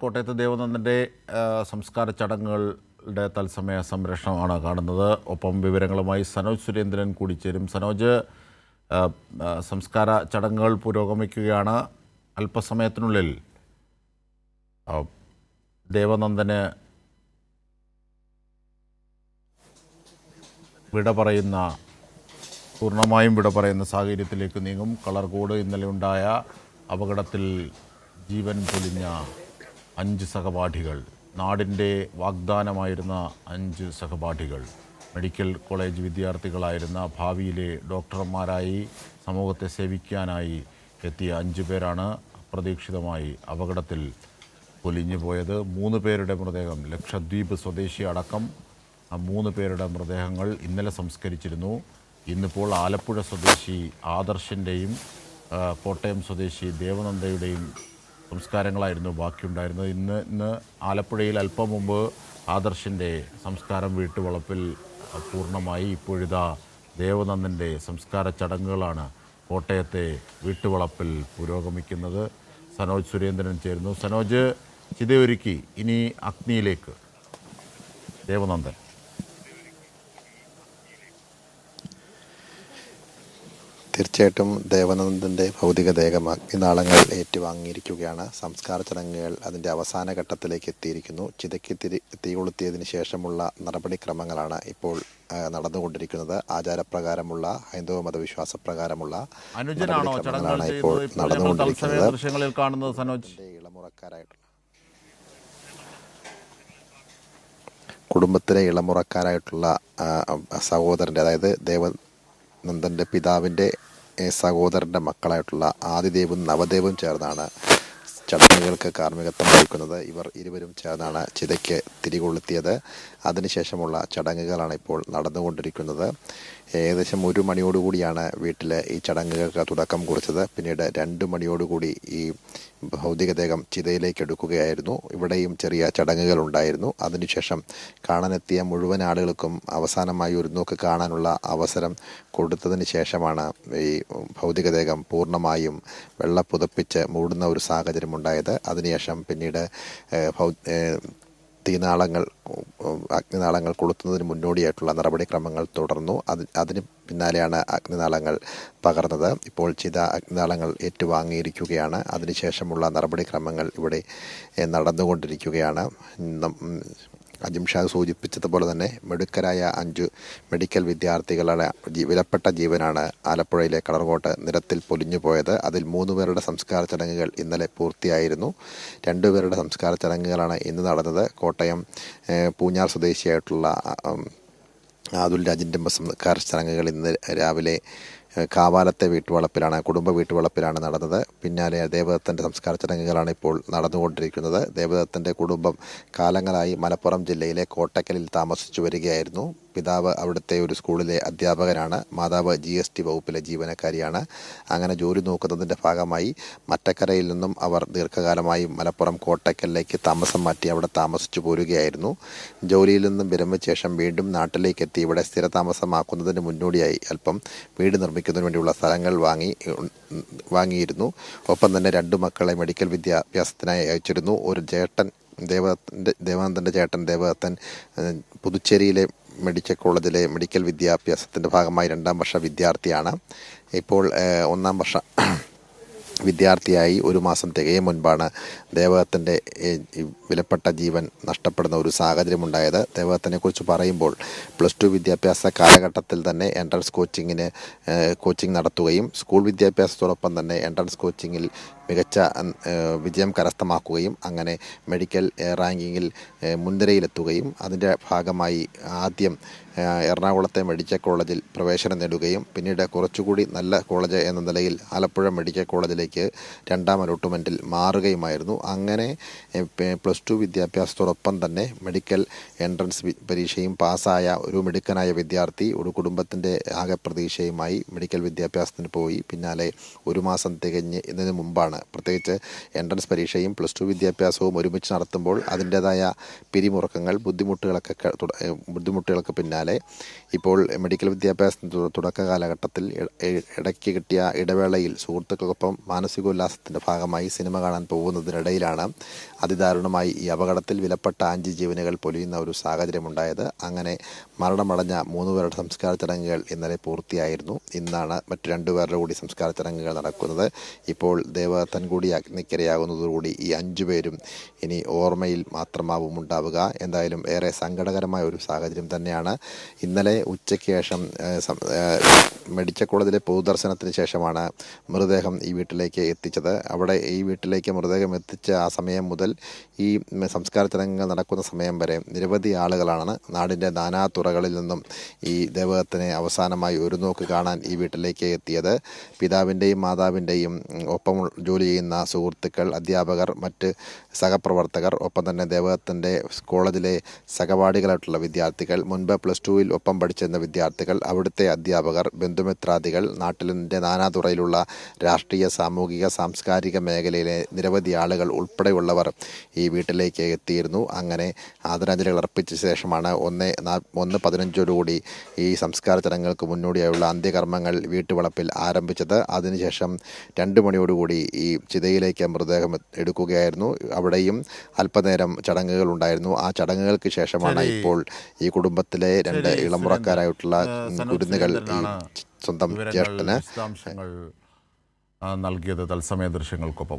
കോട്ടയത്ത് ദേവനന്ദൻ്റെ സംസ്കാര ചടങ്ങുകളുടെ തത്സമയ സംരക്ഷണമാണ് കാണുന്നത്. ഒപ്പം വിവരങ്ങളുമായി സനോജ് സുരേന്ദ്രൻ കൂടി ചേരും. സനോജ്, സംസ്കാര ചടങ്ങുകൾ പുരോഗമിക്കുകയാണ്. അല്പസമയത്തിനുള്ളിൽ ദേവനന്ദന് പൂർണ്ണമായും വിട പറയുന്ന സാഹചര്യത്തിലേക്ക് നീങ്ങും. കളർകോട് ഇന്നലെ ഉണ്ടായ അപകടത്തിൽ ജീവൻ പൊലിഞ്ഞ 5 സഹപാഠികൾ, നാടിൻ്റെ വാഗ്ദാനമായിരുന്ന 5 സഹപാഠികൾ, മെഡിക്കൽ കോളേജ് വിദ്യാർത്ഥികളായിരുന്ന, ഭാവിയിലെ ഡോക്ടർമാരായി സമൂഹത്തെ സേവിക്കാനായി എത്തിയ 5 പേരാണ് അപ്രതീക്ഷിതമായി അപകടത്തിൽ പൊലിഞ്ഞു പോയത്. 3 പേരുടെ മൃതദേഹം, ലക്ഷദ്വീപ് സ്വദേശി അടക്കം 3 പേരുടെ മൃതദേഹങ്ങൾ ഇന്നലെ സംസ്കരിച്ചിരുന്നു. ഇന്നിപ്പോൾ ആലപ്പുഴ സ്വദേശി ആദർശിൻ്റെയും കോട്ടയം സ്വദേശി ദേവനന്ദയുടെയും സംസ്കാരങ്ങളായിരുന്നു ബാക്കിയുണ്ടായിരുന്നത്. ഇന്ന് ആലപ്പുഴയിൽ അല്പം മുമ്പ് ആദർശിൻ്റെ സംസ്കാരം വീട്ടുവളപ്പിൽ പൂർണ്ണമായി. ഇപ്പോഴിതാ ദേവനന്ദൻ്റെ സംസ്കാര ചടങ്ങുകളാണ് കോട്ടയത്തെ വീട്ടുവളപ്പിൽ പുരോഗമിക്കുന്നത്. സനോജ് സുരേന്ദ്രൻ ചേരുന്നു. സനോജ്, ചിതയൊരുക്കി ഇനി അഗ്നിയിലേക്ക് ദേവനന്ദൻ. തീർച്ചയായിട്ടും ദേവനന്ദൻ്റെ ഭൗതികദേഹം അഗ്നിനാളങ്ങൾ ഏറ്റുവാങ്ങിയിരിക്കുകയാണ്. സംസ്കാര ചടങ്ങുകൾ അതിൻ്റെ അവസാന ഘട്ടത്തിലേക്ക് എത്തിയിരിക്കുന്നു. ചിതയ്ക്ക് തീ കൊളുത്തിയതിന് ശേഷമുള്ള നടപടിക്രമങ്ങളാണ് ഇപ്പോൾ നടന്നുകൊണ്ടിരിക്കുന്നത്. ആചാരപ്രകാരമുള്ള ഹൈന്ദവ മതവിശ്വാസപ്രകാരമുള്ള നടപടിക്രമങ്ങളാണ് ഇപ്പോൾ നടന്നുകൊണ്ടിരിക്കുന്നത്. കുടുംബത്തിലെ ഇളമുറക്കാരായിട്ടുള്ള സഹോദരൻ്റെ, അതായത് ദേവനന്ദൻ്റെ പിതാവിൻ്റെ സഹോദരൻ്റെ മക്കളായിട്ടുള്ള ആദിദേവും നവദേവും ചേർന്നാണ് ചടങ്ങുകൾക്ക് കാർമ്മികത്വം വഹിക്കുന്നത്. ഇവർ ഇരുവരും ചേർന്നാണ് ചിതയ്ക്ക് തിരികൊളുത്തിയത്. അതിനുശേഷമുള്ള ചടങ്ങുകളാണ് ഇപ്പോൾ നടന്നുകൊണ്ടിരിക്കുന്നത്. ഏകദേശം 1 മണിയോടുകൂടിയാണ് വീട്ടിൽ ഈ ചടങ്ങുകൾക്ക് തുടക്കം കുറിച്ചത്. പിന്നീട് 2 മണിയോടുകൂടി ഈ ഭൗതികദേഹം ചിതയിലേക്ക് എടുക്കുകയായിരുന്നു. ഇവിടെയും ചെറിയ ചടങ്ങുകൾ ഉണ്ടായിരുന്നു. അതിനുശേഷം കാണാനെത്തിയ മുഴുവൻ ആളുകൾക്കും അവസാനമായി ഒരു നോക്ക് കാണാനുള്ള അവസരം കൊടുത്തതിന് ശേഷമാണ് ഈ ഭൗതികദേഹം പൂർണ്ണമായും വെള്ളപ്പുതപ്പിച്ച് മൂടുന്ന ഒരു സാഹചര്യം ഉണ്ടായത്. അതിനുശേഷം പിന്നീട് അഗ്നിനാളങ്ങൾ കൊളുത്തുന്നതിന് മുന്നോടിയായിട്ടുള്ള നടപടിക്രമങ്ങൾ തുടർന്നു. അതിന് പിന്നാലെയാണ് അഗ്നിനാളങ്ങൾ പകർന്നത്. ഇപ്പോൾ ചിത അഗ്നിനാളങ്ങൾ ഏറ്റുവാങ്ങിയിരിക്കുകയാണ്. അതിനുശേഷമുള്ള നടപടിക്രമങ്ങൾ ഇവിടെ നടന്നുകൊണ്ടിരിക്കുകയാണ്. അജിംഷാദ് സൂചിപ്പിച്ചതുപോലെ തന്നെ മിടുക്കരായ 5 മെഡിക്കൽ വിദ്യാർത്ഥികളുടെ വിലപ്പെട്ട ജീവനാണ് ആലപ്പുഴയിലെ കളർകോട്ട് നിരത്തിൽ പൊലിഞ്ഞു പോയത്. അതിൽ 3 പേരുടെ സംസ്കാര ചടങ്ങുകൾ ഇന്നലെ പൂർത്തിയായിരുന്നു. 2 പേരുടെ സംസ്കാര ചടങ്ങുകളാണ് ഇന്ന് നടന്നത്. കോട്ടയം പൂഞ്ഞാർ സ്വദേശിയായിട്ടുള്ള അതുൽ രാജിൻ്റെ സംസ്കാര ചടങ്ങുകൾ ഇന്ന് രാവിലെ കാവാലത്തെ വീട്ടുവളപ്പിലാണ്, കുടുംബ വീട്ടുവളപ്പിലാണ് നടന്നത്. പിന്നാലെ ദേവദത്തൻ്റെ സംസ്കാര ചടങ്ങുകളാണ് ഇപ്പോൾ നടന്നുകൊണ്ടിരിക്കുന്നത്. ദേവദത്തൻ്റെ കുടുംബം കാലങ്ങളായി മലപ്പുറം ജില്ലയിലെ കോട്ടക്കലിൽ താമസിച്ചു വരികയായിരുന്നു. പിതാവ് അവിടുത്തെ ഒരു സ്കൂളിലെ അധ്യാപകനാണ്. മാതാവ് GST വകുപ്പിലെ ജീവനക്കാരിയാണ്. അങ്ങനെ ജോലി നോക്കുന്നതിൻ്റെ ഭാഗമായി മറ്റക്കരയിൽ നിന്നും അവർ ദീർഘകാലമായി മലപ്പുറം കോട്ടക്കലിലേക്ക് താമസം മാറ്റി അവിടെ താമസിച്ചു പോരുകയായിരുന്നു. ജോലിയിൽ നിന്നും വിരമിച്ച ശേഷം വീണ്ടും നാട്ടിലേക്ക് എത്തി ഇവിടെ സ്ഥിരതാമസമാക്കുന്നതിന് മുന്നോടിയായി അല്പം വീട് നിർമ്മിക്കുന്നതിന് വേണ്ടിയുള്ള സ്ഥലങ്ങൾ വാങ്ങിയിരുന്നു. ഒപ്പം തന്നെ 2 മക്കളെ മെഡിക്കൽ വിദ്യാഭ്യാസത്തിനായി അയച്ചിരുന്നു. ഒരു ചേട്ടൻ ദേവനന്ദൻ്റെ ചേട്ടൻ ദേവദത്തൻ പുതുച്ചേരിയിലെ മെഡിക്കൽ കോളേജിലെ മെഡിക്കൽ വിദ്യാഭ്യാസത്തിൻ്റെ ഭാഗമായി 2ാം വർഷ വിദ്യാർത്ഥിയാണ്. ഇപ്പോൾ 1ാം വർഷ വിദ്യാർത്ഥിയായി 1 മാസം തികയും മുൻപാണ് ദേവദത്തൻ്റെ വിലപ്പെട്ട ജീവൻ നഷ്ടപ്പെടുന്ന ഒരു സാഹചര്യമുണ്ടായത്. ദേവദത്തനെക്കുറിച്ച് പറയുമ്പോൾ +2 വിദ്യാഭ്യാസ കാലഘട്ടത്തിൽ തന്നെ എൻട്രൻസ് കോച്ചിങ് നടത്തുകയും സ്കൂൾ വിദ്യാഭ്യാസത്തോടൊപ്പം തന്നെ എൻട്രൻസ് കോച്ചിങ്ങിൽ മികച്ച വിജയം കരസ്ഥമാക്കുകയും അങ്ങനെ മെഡിക്കൽ റാങ്കിങ്ങിൽ മുൻനിരയിലെത്തുകയും അതിൻ്റെ ഭാഗമായി ആദ്യം എറണാകുളത്തെ മെഡിക്കൽ കോളേജിൽ പ്രവേശനം നേടുകയും പിന്നീട് കുറച്ചുകൂടി നല്ല കോളേജ് എന്ന നിലയിൽ ആലപ്പുഴ മെഡിക്കൽ കോളേജിലേക്ക് 2ാം അലോട്ട്മെൻറ്റിൽ മാറുകയുമായിരുന്നു. അങ്ങനെ +2 വിദ്യാഭ്യാസത്തോടൊപ്പം തന്നെ മെഡിക്കൽ എൻട്രൻസ് പരീക്ഷയും പാസ്സായ ഒരു മിടുക്കനായ വിദ്യാർത്ഥി ഒരു കുടുംബത്തിൻ്റെ ആകെ പ്രതീക്ഷയുമായി മെഡിക്കൽ വിദ്യാഭ്യാസത്തിന് പോയി. പിന്നാലെ 1 മാസം തികഞ്ഞതിന് മുമ്പാണ്, പ്രത്യേകിച്ച് എൻട്രൻസ് പരീക്ഷയും +2 വിദ്യാഭ്യാസവും ഒരുമിച്ച് നടത്തുമ്പോൾ അതിൻ്റേതായ പിരിമുറുക്കങ്ങൾ, ബുദ്ധിമുട്ടുകൾക്ക് പിന്നാലെ ഇപ്പോൾ മെഡിക്കൽ വിദ്യാഭ്യാസത്തിൻ്റെ തുടക്ക കാലഘട്ടത്തിൽ ഇടയ്ക്ക് കിട്ടിയ ഇടവേളയിൽ സുഹൃത്തുക്കൾക്കൊപ്പം മാനസികോല്ലാസത്തിൻ്റെ ഭാഗമായി സിനിമ കാണാൻ പോകുന്നതിനിടെ ഇടയിലാണ് അതിദാരുണമായി ഈ അപകടത്തിൽ വിലപ്പെട്ട 5 ജീവനുകൾ പൊലിയുന്ന ഒരു സാഹചര്യമുണ്ടായത്. അങ്ങനെ മരണമടഞ്ഞ 3 പേരുടെ സംസ്കാര ചടങ്ങുകൾ ഇന്നലെ പൂർത്തിയായിരുന്നു. ഇന്നാണ് മറ്റു 2 പേരുടെ കൂടി സംസ്കാര ചടങ്ങുകൾ നടക്കുന്നത്. ഇപ്പോൾ ദേവദത്തൻ കൂടി അഗ്നിക്കിരയാകുന്നതോടുകൂടി ഈ 5 പേരും ഇനി ഓർമ്മയിൽ മാത്രമാവും ഉണ്ടാവുക. എന്തായാലും ഏറെ സങ്കടകരമായ ഒരു സാഹചര്യം തന്നെയാണ്. ഇന്നലെ ഉച്ചയ്ക്ക് ശേഷം മെഡിക്കൽ കോളേജിലെ പൊതുദർശനത്തിന് ശേഷമാണ് മൃതദേഹം ഈ വീട്ടിലേക്ക് എത്തിച്ചത്. അവിടെ ഈ വീട്ടിലേക്ക് മൃതദേഹം എത്തിച്ച ആ സമയം മുതൽ ഈ സംസ്കാര ചടങ്ങുകൾ നടക്കുന്ന സമയം വരെ നിരവധി ആളുകളാണ് നാടിൻ്റെ നാനാതുറകളിൽ നിന്നും ഈ ദേവദത്തിനെ അവസാനമായി ഒരു നോക്ക് കാണാൻ ഈ വീട്ടിലേക്ക് എത്തിയത്. പിതാവിൻ്റെയും മാതാവിൻ്റെയും ഒപ്പം ജോലി ചെയ്യുന്ന സുഹൃത്തുക്കൾ, അധ്യാപകർ, മറ്റ് സഹപ്രവർത്തകർ, ഒപ്പം തന്നെ ദേവദത്തിൻ്റെ കോളേജിലെ സഹപാഠികളായിട്ടുള്ള വിദ്യാർത്ഥികൾ, മുൻപ് +2-ൽ ഒപ്പം പഠിച്ചിരുന്ന വിദ്യാർത്ഥികൾ, അവിടുത്തെ അധ്യാപകർ, ബന്ധുമിത്രാദികൾ, നാട്ടിലിൻ്റെ നാനാതുറയിലുള്ള രാഷ്ട്രീയ, സാമൂഹിക, സാംസ്കാരിക മേഖലയിലെ നിരവധി ആളുകൾ ഉൾപ്പെടെയുള്ളവർ ഈ വീട്ടിലേക്ക് എത്തിയിരുന്നു. അങ്ങനെ ആദരാഞ്ജലികൾ അർപ്പിച്ച ശേഷമാണ് 1:15 ഈ സംസ്കാര ചടങ്ങുകൾക്ക് മുന്നോടിയായുള്ള അന്ത്യകർമ്മങ്ങൾ വീട്ടുവളപ്പിൽ ആരംഭിച്ചത്. അതിനുശേഷം 2 മണിയോടുകൂടി ഈ ചിതയിലേക്ക് മൃതദേഹം എടുക്കുകയായിരുന്നു. അവിടെയും അല്പനേരം ചടങ്ങുകൾ ഉണ്ടായിരുന്നു. ആ ചടങ്ങുകൾക്ക് ശേഷമാണ് ഇപ്പോൾ ഈ കുടുംബത്തിലെ 2 ഇളമുറക്കാരായിട്ടുള്ള കുരുന്നുകൾ ഈ സ്വന്തം ജ്യേഷ്ഠന് വിശദാംശങ്ങൾ നൽകിയത് തത്സമയ ദൃശ്യങ്ങൾക്കൊപ്പം.